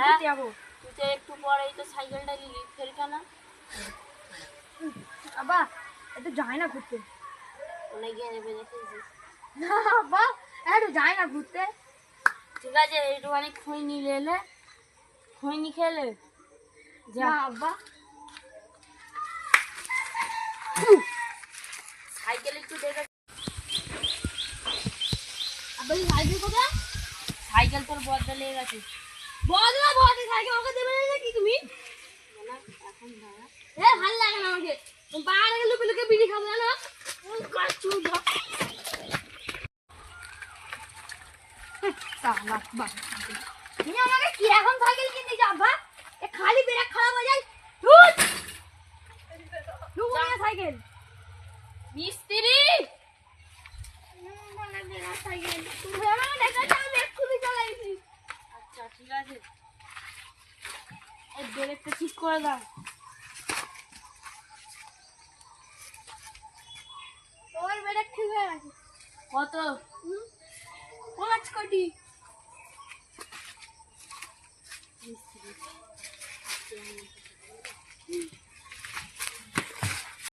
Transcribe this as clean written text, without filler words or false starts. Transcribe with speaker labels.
Speaker 1: ঘুরতে যাবো।
Speaker 2: তুই তো একটু পরেই তো সাইকেলটা নিলি, ফের কেন?
Speaker 1: আব্বা একটু যাই না ঘুরতে।
Speaker 2: মনে গিয়ে নেবে দেখেছিস?
Speaker 1: না আব্বা একটু যাই না ঘুরতে।
Speaker 2: ঠিক আছে, একটুখানি খৈনি এলে, খৈনি খেলে যা।
Speaker 1: না আব্বা
Speaker 2: সাইকেল একটু দেখে।
Speaker 1: আব্বা সাইকেল কোথায়?
Speaker 2: সাইকেল তোর বদলা লেগে গেছে।
Speaker 1: বদলা সাইকেল ওকে দেবে না কি তুমি?
Speaker 2: না এখন দাঁড়া।
Speaker 1: ভালো লাগে না আমাকে। বাইরে লুকে লুকে বিড়ি খাবো জানো? তুমি আমাকে কিরকম সাইকেল কিনতে যাবা? এ খালি ব্রেক খারাপ হয়ে যায়। সাইকেল
Speaker 2: মিস্ত্রি
Speaker 1: সাইকেল তুমি আমাকে দেখাচ্ছ আমি এক্ষুনি চালাইছি।
Speaker 2: আচ্ছা ঠিক আছে, এই ব্রেকটা ঠিক করে দাও।
Speaker 1: তোমার ব্রেক ঠিক হয়ে গেছে।
Speaker 2: কত?
Speaker 1: 5 কোটি।
Speaker 2: মিস্ত্রি